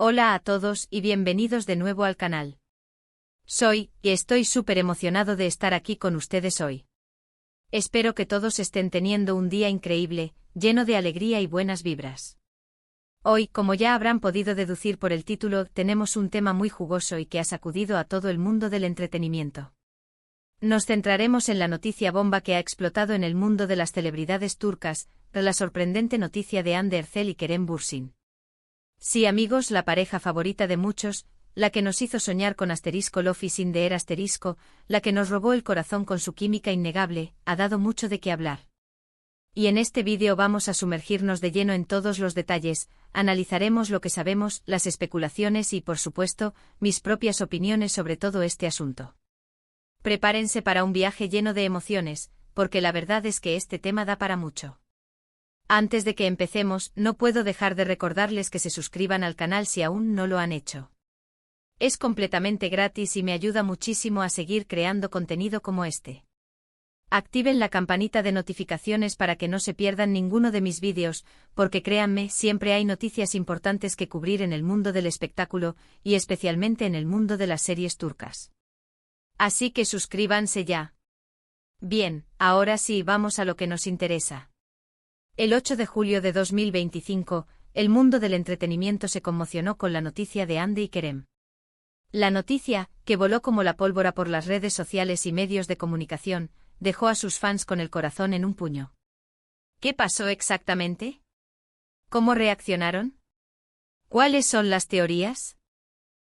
Hola a todos y bienvenidos de nuevo al canal. Y estoy súper emocionado de estar aquí con ustedes hoy. Espero que todos estén teniendo un día increíble, lleno de alegría y buenas vibras. Hoy, como ya habrán podido deducir por el título, tenemos un tema muy jugoso y que ha sacudido a todo el mundo del entretenimiento. Nos centraremos en la noticia bomba que ha explotado en el mundo de las celebridades turcas, la sorprendente noticia de Hande Erçel y Kerem Bürsin. Sí, amigos, la pareja favorita de muchos, la que nos hizo soñar con Lofi sin de la que nos robó el corazón con su química innegable, ha dado mucho de qué hablar. Y en este vídeo vamos a sumergirnos de lleno en todos los detalles, analizaremos lo que sabemos, las especulaciones y, por supuesto, mis propias opiniones sobre todo este asunto. Prepárense para un viaje lleno de emociones, porque la verdad es que este tema da para mucho. Antes de que empecemos, no puedo dejar de recordarles que se suscriban al canal si aún no lo han hecho. Es completamente gratis y me ayuda muchísimo a seguir creando contenido como este. Activen la campanita de notificaciones para que no se pierdan ninguno de mis vídeos, porque créanme, siempre hay noticias importantes que cubrir en el mundo del espectáculo, y especialmente en el mundo de las series turcas. Así que suscríbanse ya. Bien, ahora sí, vamos a lo que nos interesa. El 8 de julio de 2025, el mundo del entretenimiento se conmocionó con la noticia de Hande y Kerem. La noticia, que voló como la pólvora por las redes sociales y medios de comunicación, dejó a sus fans con el corazón en un puño. ¿Qué pasó exactamente? ¿Cómo reaccionaron? ¿Cuáles son las teorías?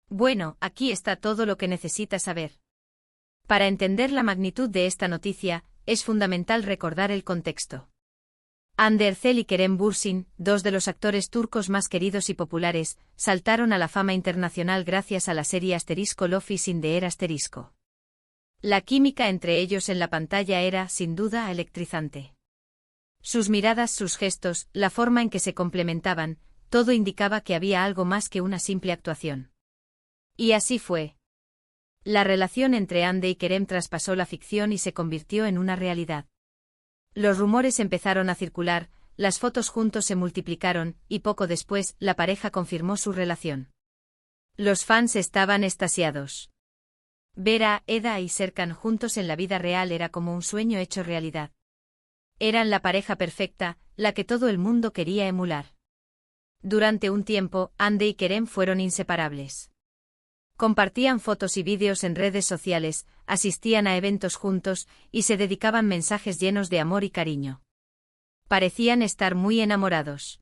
Bueno, aquí está todo lo que necesitas saber. Para entender la magnitud de esta noticia, es fundamental recordar el contexto. Hande Erçel y Kerem Bürsin, dos de los actores turcos más queridos y populares, saltaron a la fama internacional gracias a la serie Lofi sin de La química entre ellos en la pantalla era, sin duda, electrizante. Sus miradas, sus gestos, la forma en que se complementaban, todo indicaba que había algo más que una simple actuación. Y así fue. La relación entre Hande y Kerem traspasó la ficción y se convirtió en una realidad. Los rumores empezaron a circular, las fotos juntos se multiplicaron, y poco después, la pareja confirmó su relación. Los fans estaban extasiados. Ver a Eda y Serkan juntos en la vida real era como un sueño hecho realidad. Eran la pareja perfecta, la que todo el mundo quería emular. Durante un tiempo, Hande y Kerem fueron inseparables. Compartían fotos y vídeos en redes sociales, asistían a eventos juntos, y se dedicaban mensajes llenos de amor y cariño. Parecían estar muy enamorados.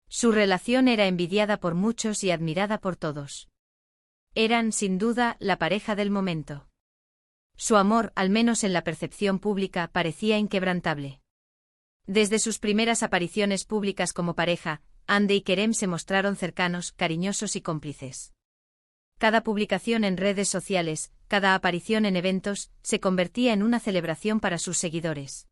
Su relación era envidiada por muchos y admirada por todos. Eran, sin duda, la pareja del momento. Su amor, al menos en la percepción pública, parecía inquebrantable. Desde sus primeras apariciones públicas como pareja, Hande y Kerem se mostraron cercanos, cariñosos y cómplices. Cada publicación en redes sociales, cada aparición en eventos, se convertía en una celebración para sus seguidores.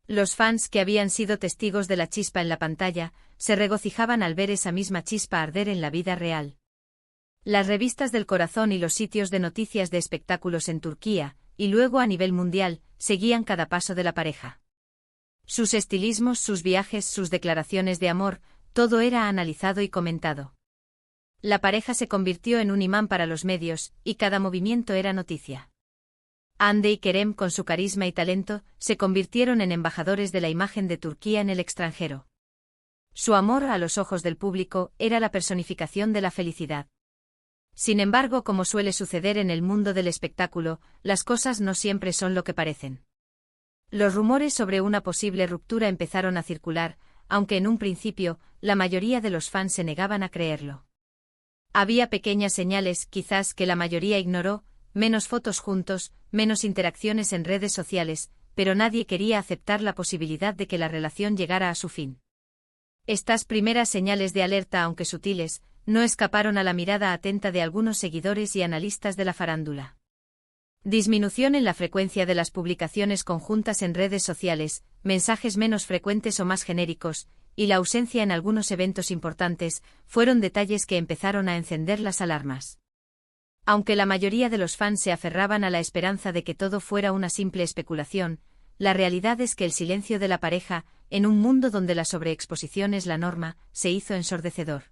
Los fans que habían sido testigos de la chispa en la pantalla, se regocijaban al ver esa misma chispa arder en la vida real. Las revistas del corazón y los sitios de noticias de espectáculos en Turquía, y luego a nivel mundial, seguían cada paso de la pareja. Sus estilismos, sus viajes, sus declaraciones de amor, todo era analizado y comentado. La pareja se convirtió en un imán para los medios, y cada movimiento era noticia. Hande y Kerem, con su carisma y talento, se convirtieron en embajadores de la imagen de Turquía en el extranjero. Su amor, a los ojos del público, era la personificación de la felicidad. Sin embargo, como suele suceder en el mundo del espectáculo, las cosas no siempre son lo que parecen. Los rumores sobre una posible ruptura empezaron a circular, aunque en un principio, la mayoría de los fans se negaban a creerlo. Había pequeñas señales, quizás, que la mayoría ignoró, menos fotos juntos, menos interacciones en redes sociales, pero nadie quería aceptar la posibilidad de que la relación llegara a su fin. Estas primeras señales de alerta, aunque sutiles, no escaparon a la mirada atenta de algunos seguidores y analistas de la farándula. Disminución en la frecuencia de las publicaciones conjuntas en redes sociales, mensajes menos frecuentes o más genéricos, y la ausencia en algunos eventos importantes, fueron detalles que empezaron a encender las alarmas. Aunque la mayoría de los fans se aferraban a la esperanza de que todo fuera una simple especulación, la realidad es que el silencio de la pareja, en un mundo donde la sobreexposición es la norma, se hizo ensordecedor.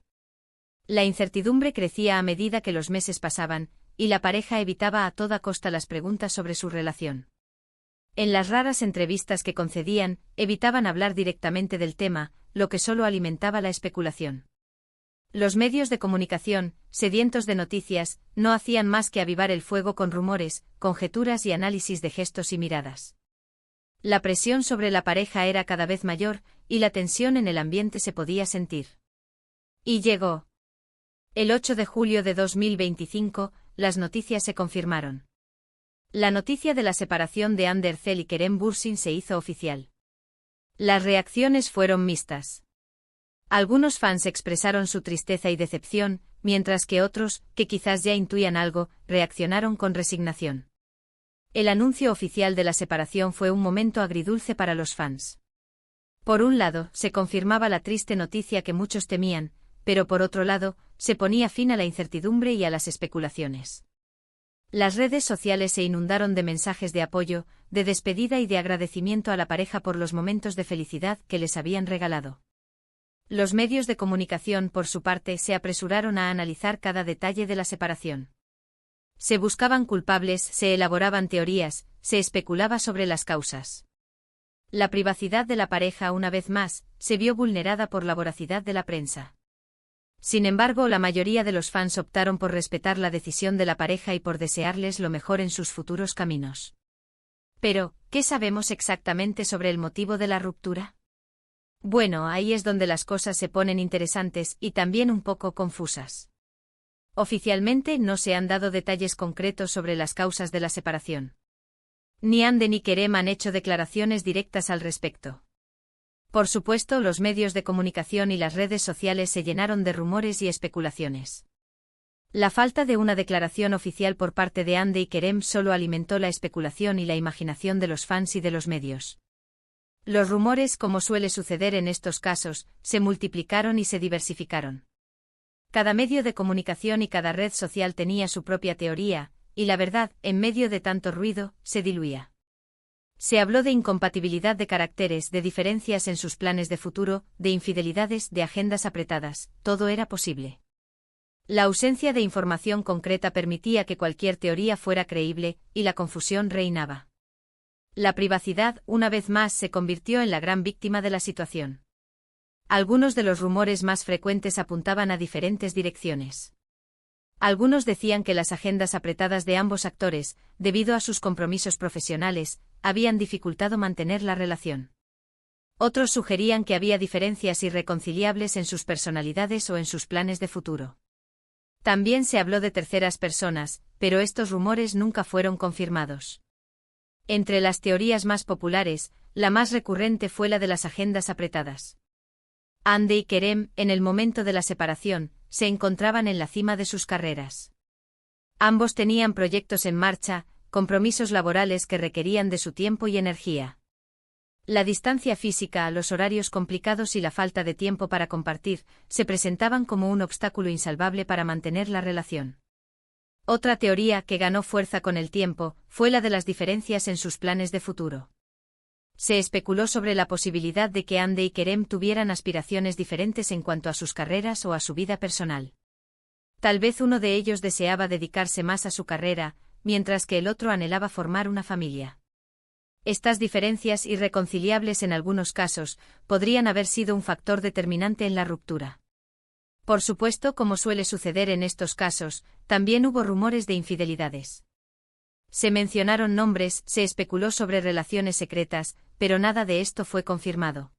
La incertidumbre crecía a medida que los meses pasaban, y la pareja evitaba a toda costa las preguntas sobre su relación. En las raras entrevistas que concedían, evitaban hablar directamente del tema, lo que solo alimentaba la especulación. Los medios de comunicación, sedientos de noticias, no hacían más que avivar el fuego con rumores, conjeturas y análisis de gestos y miradas. La presión sobre la pareja era cada vez mayor, y la tensión en el ambiente se podía sentir. Y llegó. El 8 de julio de 2025, las noticias se confirmaron. La noticia de la separación de Ander Zell y Kerem Bürsin se hizo oficial. Las reacciones fueron mixtas. Algunos fans expresaron su tristeza y decepción, mientras que otros, que quizás ya intuían algo, reaccionaron con resignación. El anuncio oficial de la separación fue un momento agridulce para los fans. Por un lado, se confirmaba la triste noticia que muchos temían, pero por otro lado, se ponía fin a la incertidumbre y a las especulaciones. Las redes sociales se inundaron de mensajes de apoyo, de despedida y de agradecimiento a la pareja por los momentos de felicidad que les habían regalado. Los medios de comunicación, por su parte, se apresuraron a analizar cada detalle de la separación. Se buscaban culpables, se elaboraban teorías, se especulaba sobre las causas. La privacidad de la pareja, una vez más, se vio vulnerada por la voracidad de la prensa. Sin embargo, la mayoría de los fans optaron por respetar la decisión de la pareja y por desearles lo mejor en sus futuros caminos. Pero, ¿qué sabemos exactamente sobre el motivo de la ruptura? Bueno, ahí es donde las cosas se ponen interesantes y también un poco confusas. Oficialmente no se han dado detalles concretos sobre las causas de la separación. Ni Ander ni Kerem han hecho declaraciones directas al respecto. Por supuesto, los medios de comunicación y las redes sociales se llenaron de rumores y especulaciones. La falta de una declaración oficial por parte de Ander y Kerem solo alimentó la especulación y la imaginación de los fans y de los medios. Los rumores, como suele suceder en estos casos, se multiplicaron y se diversificaron. Cada medio de comunicación y cada red social tenía su propia teoría, y la verdad, en medio de tanto ruido, se diluía. Se habló de incompatibilidad de caracteres, de diferencias en sus planes de futuro, de infidelidades, de agendas apretadas, todo era posible. La ausencia de información concreta permitía que cualquier teoría fuera creíble, y la confusión reinaba. La privacidad, una vez más, se convirtió en la gran víctima de la situación. Algunos de los rumores más frecuentes apuntaban a diferentes direcciones. Algunos decían que las agendas apretadas de ambos actores, debido a sus compromisos profesionales, habían dificultado mantener la relación. Otros sugerían que había diferencias irreconciliables en sus personalidades o en sus planes de futuro. También se habló de terceras personas, pero estos rumores nunca fueron confirmados. Entre las teorías más populares, la más recurrente fue la de las agendas apretadas. Ander y Kerem, en el momento de la separación, se encontraban en la cima de sus carreras. Ambos tenían proyectos en marcha, compromisos laborales que requerían de su tiempo y energía. La distancia física, los horarios complicados y la falta de tiempo para compartir, se presentaban como un obstáculo insalvable para mantener la relación. Otra teoría que ganó fuerza con el tiempo fue la de las diferencias en sus planes de futuro. Se especuló sobre la posibilidad de que Ander y Kerem tuvieran aspiraciones diferentes en cuanto a sus carreras o a su vida personal. Tal vez uno de ellos deseaba dedicarse más a su carrera, mientras que el otro anhelaba formar una familia. Estas diferencias irreconciliables en algunos casos podrían haber sido un factor determinante en la ruptura. Por supuesto, como suele suceder en estos casos, también hubo rumores de infidelidades. Se mencionaron nombres, se especuló sobre relaciones secretas, pero nada de esto fue confirmado.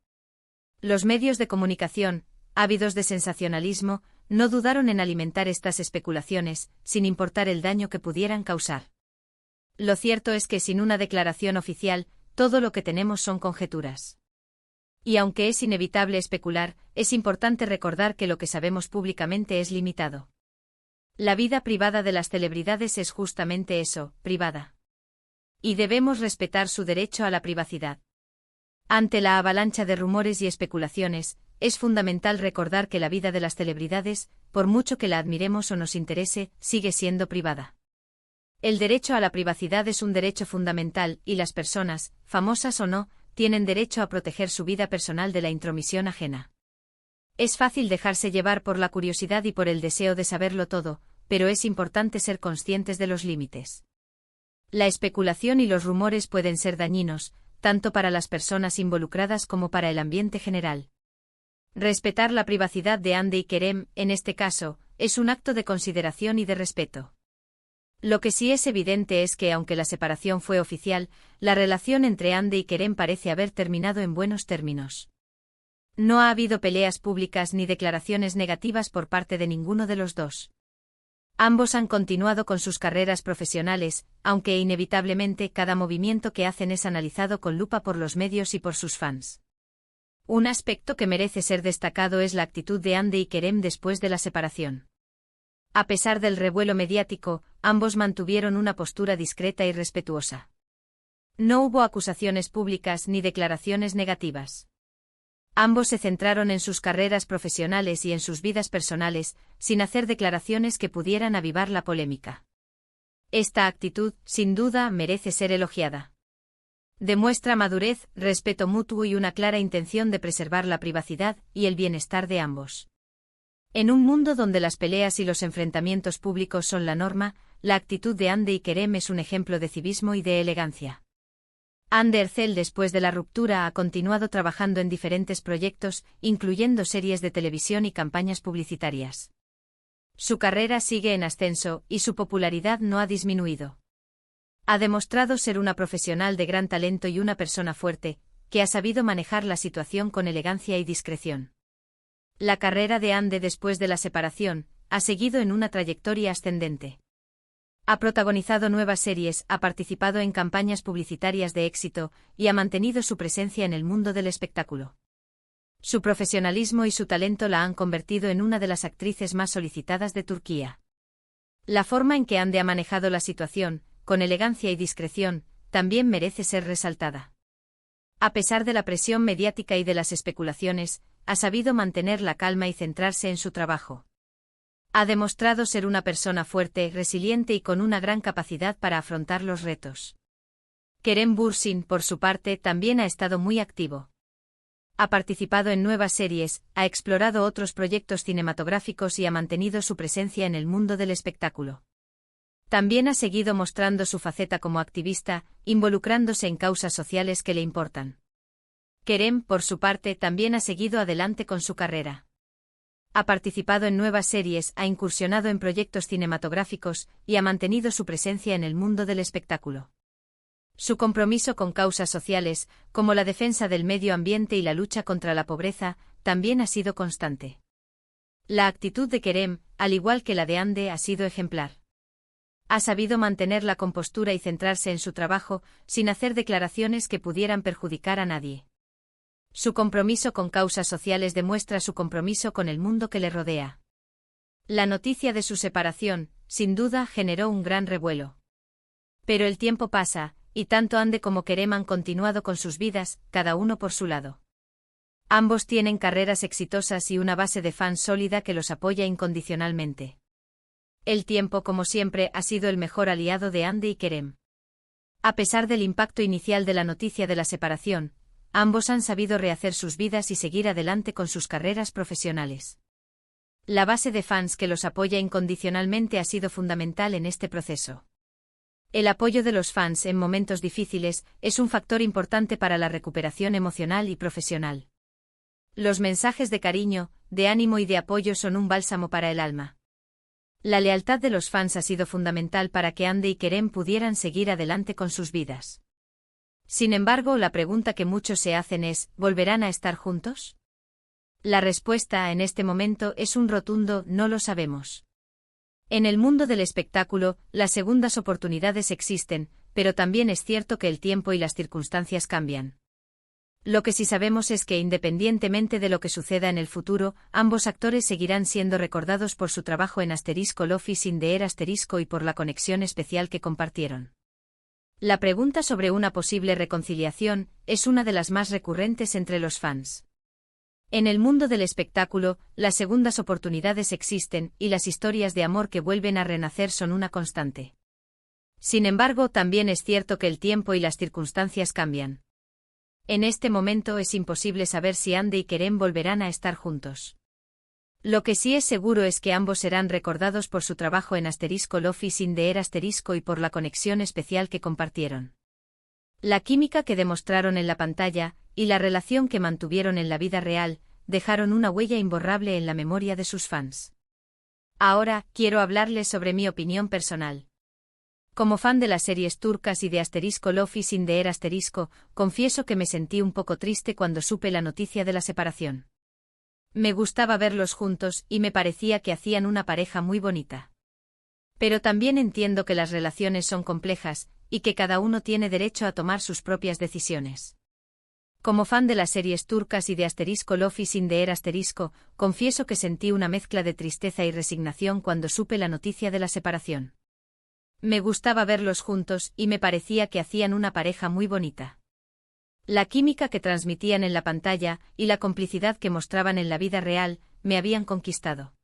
Los medios de comunicación, ávidos de sensacionalismo, no dudaron en alimentar estas especulaciones, sin importar el daño que pudieran causar. Lo cierto es que sin una declaración oficial, todo lo que tenemos son conjeturas. Y aunque es inevitable especular, es importante recordar que lo que sabemos públicamente es limitado. La vida privada de las celebridades es justamente eso, privada. Y debemos respetar su derecho a la privacidad. Ante la avalancha de rumores y especulaciones, es fundamental recordar que la vida de las celebridades, por mucho que la admiremos o nos interese, sigue siendo privada. El derecho a la privacidad es un derecho fundamental, y las personas, famosas o no, tienen derecho a proteger su vida personal de la intromisión ajena. Es fácil dejarse llevar por la curiosidad y por el deseo de saberlo todo, pero es importante ser conscientes de los límites. La especulación y los rumores pueden ser dañinos, tanto para las personas involucradas como para el ambiente general. Respetar la privacidad de Hande y Kerem, en este caso, es un acto de consideración y de respeto. Lo que sí es evidente es que, aunque la separación fue oficial, la relación entre Hande y Kerem parece haber terminado en buenos términos. No ha habido peleas públicas ni declaraciones negativas por parte de ninguno de los dos. Ambos han continuado con sus carreras profesionales, aunque inevitablemente cada movimiento que hacen es analizado con lupa por los medios y por sus fans. Un aspecto que merece ser destacado es la actitud de Hande y Kerem después de la separación. A pesar del revuelo mediático, ambos mantuvieron una postura discreta y respetuosa. No hubo acusaciones públicas ni declaraciones negativas. Ambos se centraron en sus carreras profesionales y en sus vidas personales, sin hacer declaraciones que pudieran avivar la polémica. Esta actitud, sin duda, merece ser elogiada. Demuestra madurez, respeto mutuo y una clara intención de preservar la privacidad y el bienestar de ambos. En un mundo donde las peleas y los enfrentamientos públicos son la norma, la actitud de Hande y Kerem es un ejemplo de civismo y de elegancia. Hande Erçel, después de la ruptura, ha continuado trabajando en diferentes proyectos, incluyendo series de televisión y campañas publicitarias. Su carrera sigue en ascenso, y su popularidad no ha disminuido. Ha demostrado ser una profesional de gran talento y una persona fuerte, que ha sabido manejar la situación con elegancia y discreción. La carrera de Hande después de la separación ha seguido en una trayectoria ascendente. Ha protagonizado nuevas series, ha participado en campañas publicitarias de éxito y ha mantenido su presencia en el mundo del espectáculo. Su profesionalismo y su talento la han convertido en una de las actrices más solicitadas de Turquía. La forma en que Hande ha manejado la situación, con elegancia y discreción, también merece ser resaltada. A pesar de la presión mediática y de las especulaciones, ha sabido mantener la calma y centrarse en su trabajo. Ha demostrado ser una persona fuerte, resiliente y con una gran capacidad para afrontar los retos. Kerem Bürsin, por su parte, también ha estado muy activo. Ha participado en nuevas series, ha explorado otros proyectos cinematográficos y ha mantenido su presencia en el mundo del espectáculo. También ha seguido mostrando su faceta como activista, involucrándose en causas sociales que le importan. Kerem, por su parte, también ha seguido adelante con su carrera. Ha participado en nuevas series, ha incursionado en proyectos cinematográficos y ha mantenido su presencia en el mundo del espectáculo. Su compromiso con causas sociales, como la defensa del medio ambiente y la lucha contra la pobreza, también ha sido constante. La actitud de Kerem, al igual que la de Hande, ha sido ejemplar. Ha sabido mantener la compostura y centrarse en su trabajo, sin hacer declaraciones que pudieran perjudicar a nadie. Su compromiso con causas sociales demuestra su compromiso con el mundo que le rodea. La noticia de su separación, sin duda, generó un gran revuelo. Pero el tiempo pasa, y tanto Hande como Kerem han continuado con sus vidas, cada uno por su lado. Ambos tienen carreras exitosas y una base de fans sólida que los apoya incondicionalmente. El tiempo, como siempre, ha sido el mejor aliado de Hande y Kerem. A pesar del impacto inicial de la noticia de la separación, ambos han sabido rehacer sus vidas y seguir adelante con sus carreras profesionales. La base de fans que los apoya incondicionalmente ha sido fundamental en este proceso. El apoyo de los fans en momentos difíciles es un factor importante para la recuperación emocional y profesional. Los mensajes de cariño, de ánimo y de apoyo son un bálsamo para el alma. La lealtad de los fans ha sido fundamental para que Hande y Kerem pudieran seguir adelante con sus vidas. Sin embargo, la pregunta que muchos se hacen es, ¿volverán a estar juntos? La respuesta en este momento es un rotundo no lo sabemos. En el mundo del espectáculo, las segundas oportunidades existen, pero también es cierto que el tiempo y las circunstancias cambian. Lo que sí sabemos es que independientemente de lo que suceda en el futuro, ambos actores seguirán siendo recordados por su trabajo en Love is in the Air y por la conexión especial que compartieron. La pregunta sobre una posible reconciliación es una de las más recurrentes entre los fans. En el mundo del espectáculo, las segundas oportunidades existen y las historias de amor que vuelven a renacer son una constante. Sin embargo, también es cierto que el tiempo y las circunstancias cambian. En este momento es imposible saber si Hande y Kerem volverán a estar juntos. Lo que sí es seguro es que ambos serán recordados por su trabajo en Love is in the Air y por la conexión especial que compartieron. La química que demostraron en la pantalla, y la relación que mantuvieron en la vida real, dejaron una huella imborrable en la memoria de sus fans. Ahora, quiero hablarles sobre mi opinión personal. Como fan de las series turcas y de Love is in the Air confieso que me sentí un poco triste cuando supe la noticia de la separación. Me gustaba verlos juntos y me parecía que hacían una pareja muy bonita. Pero también entiendo que las relaciones son complejas, y que cada uno tiene derecho a tomar sus propias decisiones. Como fan de las series turcas y de Love is in the Air confieso que sentí una mezcla de tristeza y resignación cuando supe la noticia de la separación. Me gustaba verlos juntos y me parecía que hacían una pareja muy bonita. La química que transmitían en la pantalla y la complicidad que mostraban en la vida real me habían conquistado.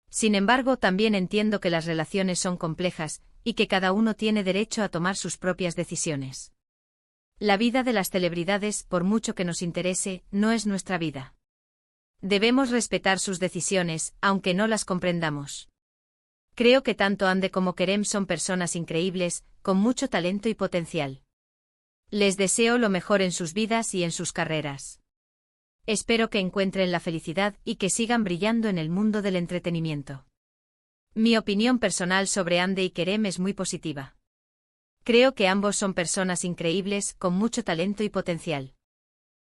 Sin embargo, también entiendo que las relaciones son complejas y que cada uno tiene derecho a tomar sus propias decisiones. La vida de las celebridades, por mucho que nos interese, no es nuestra vida. Debemos respetar sus decisiones, aunque no las comprendamos. Creo que tanto Hande como Kerem son personas increíbles, con mucho talento y potencial. Les deseo lo mejor en sus vidas y en sus carreras. Espero que encuentren la felicidad y que sigan brillando en el mundo del entretenimiento. Mi opinión personal sobre Hande y Kerem es muy positiva. Creo que ambos son personas increíbles, con mucho talento y potencial.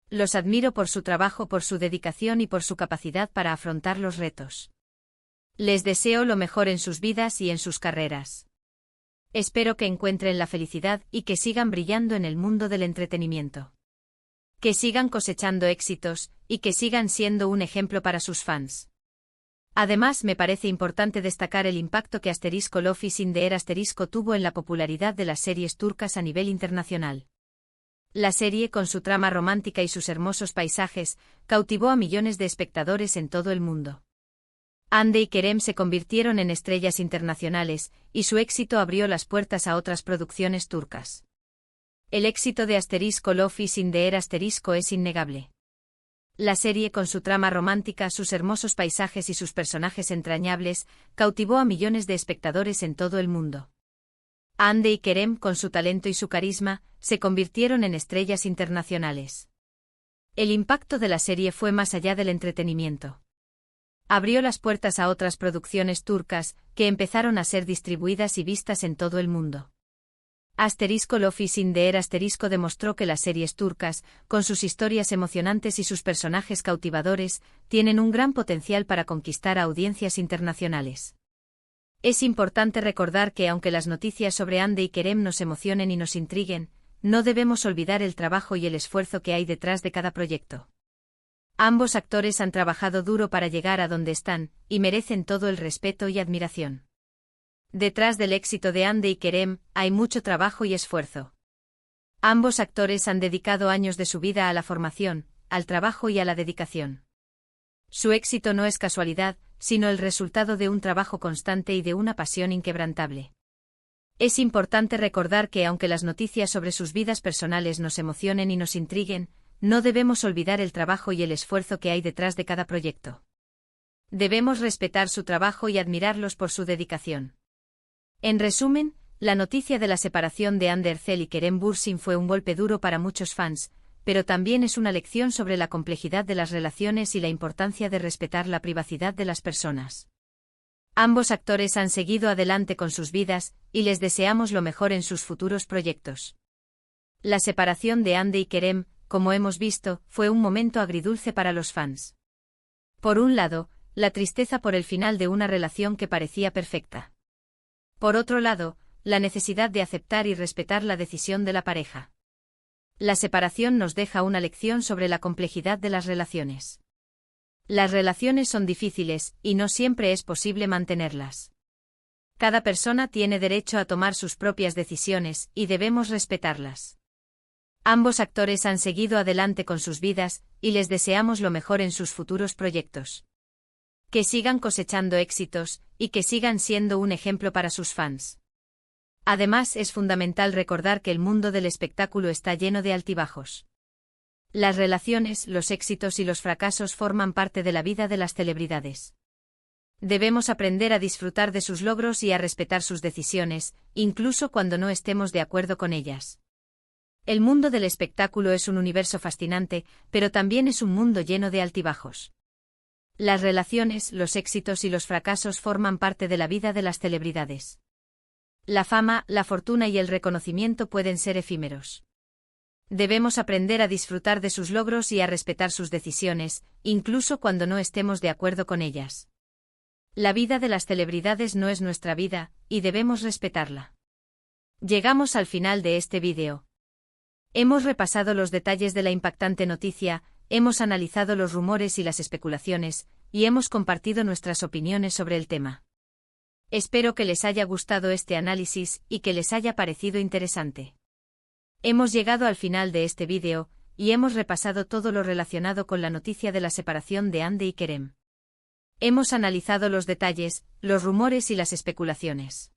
Los admiro por su trabajo, por su dedicación y por su capacidad para afrontar los retos. Les deseo lo mejor en sus vidas y en sus carreras. Espero que encuentren la felicidad y que sigan brillando en el mundo del entretenimiento. Que sigan cosechando éxitos, y que sigan siendo un ejemplo para sus fans. Además, me parece importante destacar el impacto que Love is in the Air tuvo en la popularidad de las series turcas a nivel internacional. La serie, con su trama romántica y sus hermosos paisajes, cautivó a millones de espectadores en todo el mundo. Hande y Kerem se convirtieron en estrellas internacionales, y su éxito abrió las puertas a otras producciones turcas. El éxito de Love is in the Air es innegable. La serie, con su trama romántica, sus hermosos paisajes y sus personajes entrañables, cautivó a millones de espectadores en todo el mundo. Hande y Kerem, con su talento y su carisma, se convirtieron en estrellas internacionales. El impacto de la serie fue más allá del entretenimiento. Abrió las puertas a otras producciones turcas, que empezaron a ser distribuidas y vistas en todo el mundo. Love is in the Air demostró que las series turcas, con sus historias emocionantes y sus personajes cautivadores, tienen un gran potencial para conquistar a audiencias internacionales. Es importante recordar que aunque las noticias sobre Hande y Kerem nos emocionen y nos intriguen, no debemos olvidar el trabajo y el esfuerzo que hay detrás de cada proyecto. Ambos actores han trabajado duro para llegar a donde están, y merecen todo el respeto y admiración. Detrás del éxito de Hande y Kerem, hay mucho trabajo y esfuerzo. Ambos actores han dedicado años de su vida a la formación, al trabajo y a la dedicación. Su éxito no es casualidad, sino el resultado de un trabajo constante y de una pasión inquebrantable. Es importante recordar que aunque las noticias sobre sus vidas personales nos emocionen y nos intriguen, no debemos olvidar el trabajo y el esfuerzo que hay detrás de cada proyecto. Debemos respetar su trabajo y admirarlos por su dedicación. En resumen, la noticia de la separación de Hande Erçel y Kerem Bürsin fue un golpe duro para muchos fans, pero también es una lección sobre la complejidad de las relaciones y la importancia de respetar la privacidad de las personas. Ambos actores han seguido adelante con sus vidas, y les deseamos lo mejor en sus futuros proyectos. La separación de Hande y Kerem, como hemos visto, fue un momento agridulce para los fans. Por un lado, la tristeza por el final de una relación que parecía perfecta. Por otro lado, la necesidad de aceptar y respetar la decisión de la pareja. La separación nos deja una lección sobre la complejidad de las relaciones. Las relaciones son difíciles, y no siempre es posible mantenerlas. Cada persona tiene derecho a tomar sus propias decisiones, y debemos respetarlas. Ambos actores han seguido adelante con sus vidas, y les deseamos lo mejor en sus futuros proyectos. Que sigan cosechando éxitos, y que sigan siendo un ejemplo para sus fans. Además, es fundamental recordar que el mundo del espectáculo está lleno de altibajos. Las relaciones, los éxitos y los fracasos forman parte de la vida de las celebridades. Debemos aprender a disfrutar de sus logros y a respetar sus decisiones, incluso cuando no estemos de acuerdo con ellas. El mundo del espectáculo es un universo fascinante, pero también es un mundo lleno de altibajos. Las relaciones, los éxitos y los fracasos forman parte de la vida de las celebridades. La fama, la fortuna y el reconocimiento pueden ser efímeros. Debemos aprender a disfrutar de sus logros y a respetar sus decisiones, incluso cuando no estemos de acuerdo con ellas. La vida de las celebridades no es nuestra vida, y debemos respetarla. Llegamos al final de este vídeo. Hemos repasado los detalles de la impactante noticia, hemos analizado los rumores y las especulaciones, y hemos compartido nuestras opiniones sobre el tema. Espero que les haya gustado este análisis y que les haya parecido interesante. Hemos llegado al final de este vídeo, y hemos repasado todo lo relacionado con la noticia de la separación de Hande y Kerem. Hemos analizado los detalles, los rumores y las especulaciones.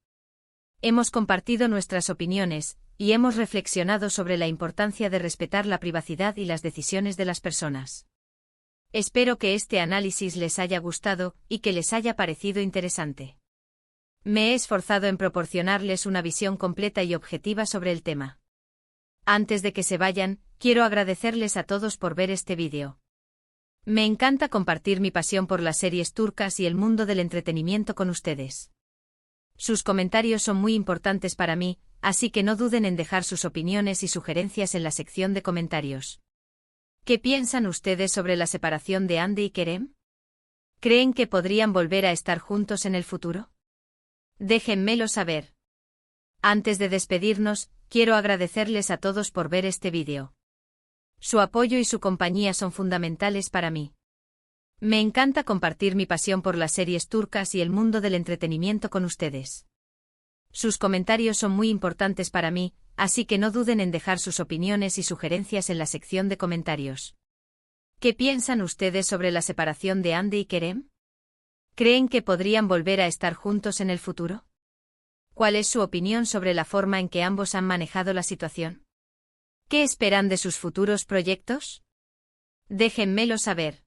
Hemos compartido nuestras opiniones, y hemos reflexionado sobre la importancia de respetar la privacidad y las decisiones de las personas. Espero que este análisis les haya gustado y que les haya parecido interesante. Me he esforzado en proporcionarles una visión completa y objetiva sobre el tema. Antes de que se vayan, quiero agradecerles a todos por ver este vídeo. Me encanta compartir mi pasión por las series turcas y el mundo del entretenimiento con ustedes. Sus comentarios son muy importantes para mí, así que no duden en dejar sus opiniones y sugerencias en la sección de comentarios. ¿Qué piensan ustedes sobre la separación de Hande y Kerem? ¿Creen que podrían volver a estar juntos en el futuro? Déjenmelo saber. Antes de despedirnos, quiero agradecerles a todos por ver este vídeo. Su apoyo y su compañía son fundamentales para mí. Me encanta compartir mi pasión por las series turcas y el mundo del entretenimiento con ustedes. Sus comentarios son muy importantes para mí, así que no duden en dejar sus opiniones y sugerencias en la sección de comentarios. ¿Qué piensan ustedes sobre la separación de Hande y Kerem? ¿Creen que podrían volver a estar juntos en el futuro? ¿Cuál es su opinión sobre la forma en que ambos han manejado la situación? ¿Qué esperan de sus futuros proyectos? Déjenmelo saber.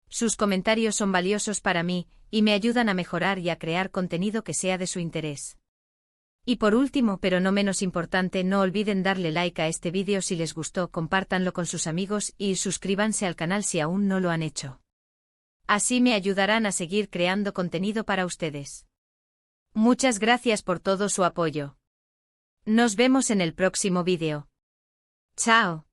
Sus comentarios son valiosos para mí, y me ayudan a mejorar y a crear contenido que sea de su interés. Y por último, pero no menos importante, no olviden darle like a este vídeo si les gustó, compártanlo con sus amigos y suscríbanse al canal si aún no lo han hecho. Así me ayudarán a seguir creando contenido para ustedes. Muchas gracias por todo su apoyo. Nos vemos en el próximo vídeo. Chao.